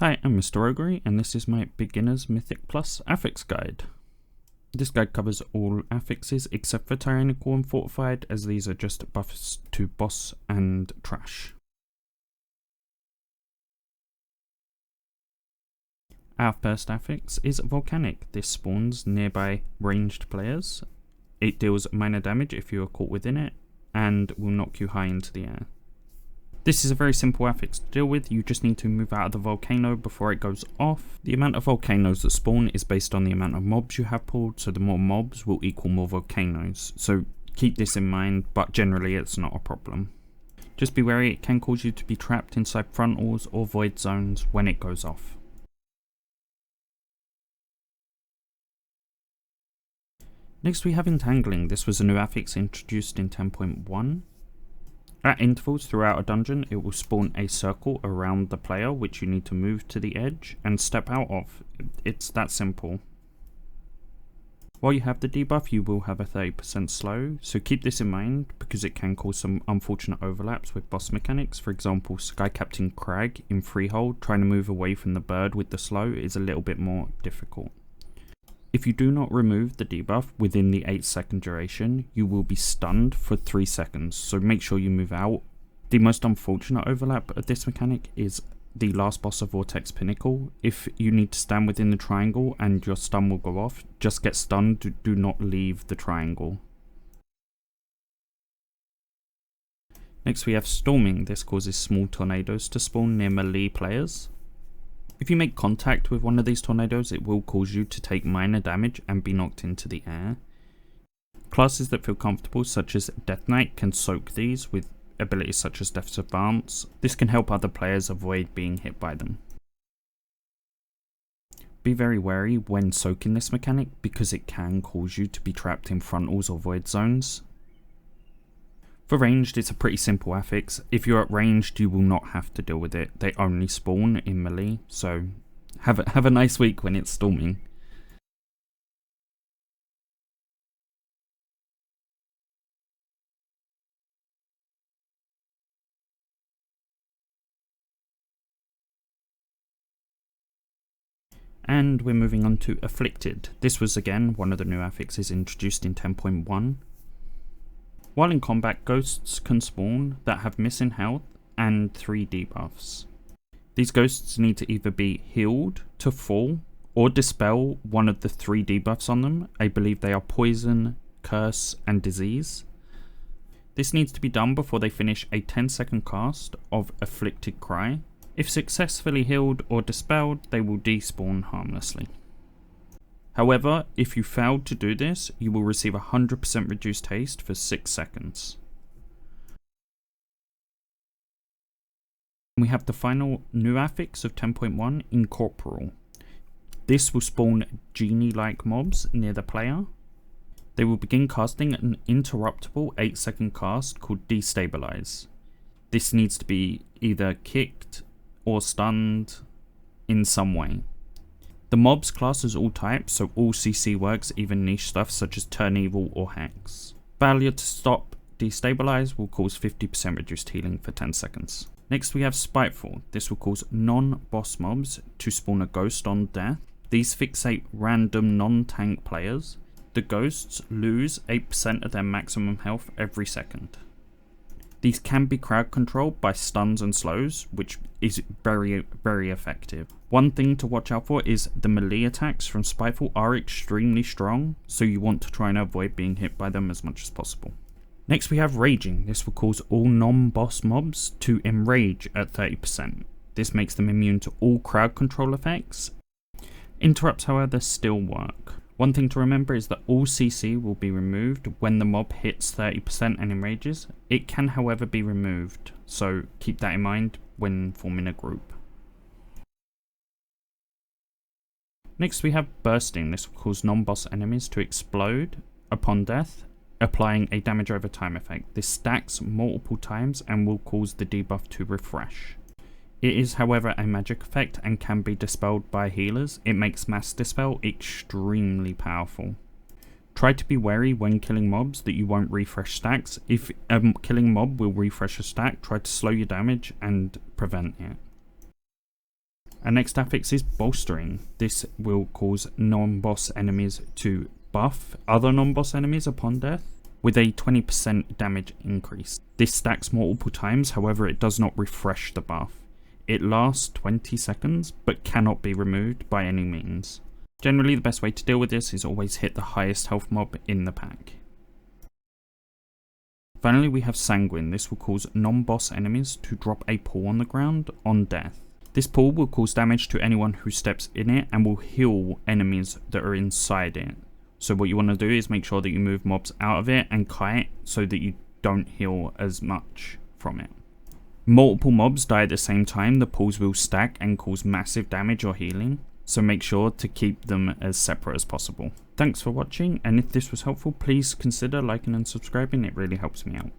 Hi, I'm Mr. Ogre, and this is my Beginner's Mythic Plus Affix Guide. This guide covers all affixes except for Tyrannical and Fortified, as these are just buffs to boss and trash. Our first affix is Volcanic. This spawns nearby ranged players. It deals minor damage if you are caught within it, and will knock you high into the air. This is a very simple affix to deal with. You just need to move out of the volcano before it goes off. The amount of volcanoes that spawn is based on the amount of mobs you have pulled, so the more mobs will equal more volcanoes. So keep this in mind, but generally it's not a problem. Just be wary, it can cause you to be trapped inside frontals or void zones when it goes off. Next we have Entangling. This was a new affix introduced in 10.1. At intervals throughout a dungeon, it will spawn a circle around the player which you need to move to the edge and step out of. It's that simple. While you have the debuff, you will have a 30% slow, so keep this in mind because it can cause some unfortunate overlaps with boss mechanics. For example, Sky Captain Crag in Freehold trying to move away from the bird with the slow is a little bit more difficult. If you do not remove the debuff within the 8-second duration, you will be stunned for 3 seconds, so make sure you move out. The most unfortunate overlap of this mechanic is the last boss of Vortex Pinnacle. If you need to stand within the triangle and your stun will go off, just get stunned, do not leave the triangle. Next we have Storming. This causes small tornadoes to spawn near melee players. If you make contact with one of these tornadoes, it will cause you to take minor damage and be knocked into the air. Classes that feel comfortable, such as Death Knight, can soak these with abilities such as Death's Advance. This can help other players avoid being hit by them. Be very wary when soaking this mechanic because it can cause you to be trapped in frontals or void zones. For ranged, it's a pretty simple affix. If you're at ranged, you will not have to deal with it. They only spawn in melee, so have a nice week when it's storming. And we're moving on to Afflicted. This was again one of the new affixes introduced in 10.1. While in combat, ghosts can spawn that have missing health and 3 debuffs. These ghosts need to either be healed to full or dispel one of the 3 debuffs on them. I believe they are poison, curse, and disease. This needs to be done before they finish a 10-second cast of Afflicted Cry. If successfully healed or dispelled, they will despawn harmlessly. However, if you failed to do this, you will receive 100% reduced haste for 6 seconds. We have the final new affix of 10.1, Incorporeal. This will spawn genie-like mobs near the player. They will begin casting an interruptible 8-second cast called Destabilize. This needs to be either kicked or stunned in some way. The mobs class as all types, so all CC works, even niche stuff such as Turn Evil or Hex. Failure to stop Destabilize will cause 50% reduced healing for 10 seconds. Next we have Spiteful. This will cause non-boss mobs to spawn a ghost on death. These fixate random non-tank players. The ghosts lose 8% of their maximum health every second. These can be crowd controlled by stuns and slows, which is very, very effective. One thing to watch out for is the melee attacks from Spiteful are extremely strong, so you want to try and avoid being hit by them as much as possible. Next we have Raging. This will cause all non-boss mobs to enrage at 30%. This makes them immune to all crowd control effects. Interrupts, however, still work. One thing to remember is that all CC will be removed when the mob hits 30% and enrages. It can, however, be removed, so keep that in mind when forming a group. Next we have Bursting. This will cause non-boss enemies to explode upon death, applying a damage over time effect. This stacks multiple times and will cause the debuff to refresh. It is, however, a magic effect and can be dispelled by healers. It makes mass dispel extremely powerful. Try to be wary when killing mobs that you won't refresh stacks. If a killing mob will refresh a stack, try to slow your damage and prevent it. Our next affix is Bolstering. This will cause non-boss enemies to buff other non-boss enemies upon death with a 20% damage increase. This stacks multiple times, however it does not refresh the buff. It lasts 20 seconds but cannot be removed by any means. Generally the best way to deal with this is always hit the highest health mob in the pack. Finally we have Sanguine. This will cause non-boss enemies to drop a pool on the ground on death. This pool will cause damage to anyone who steps in it and will heal enemies that are inside it. So what you want to do is make sure that you move mobs out of it and kite so that you don't heal as much from it. Multiple mobs die at the same time, the pools will stack and cause massive damage or healing, so make sure to keep them as separate as possible. Thanks for watching, and if this was helpful, please consider liking and subscribing, it really helps me out.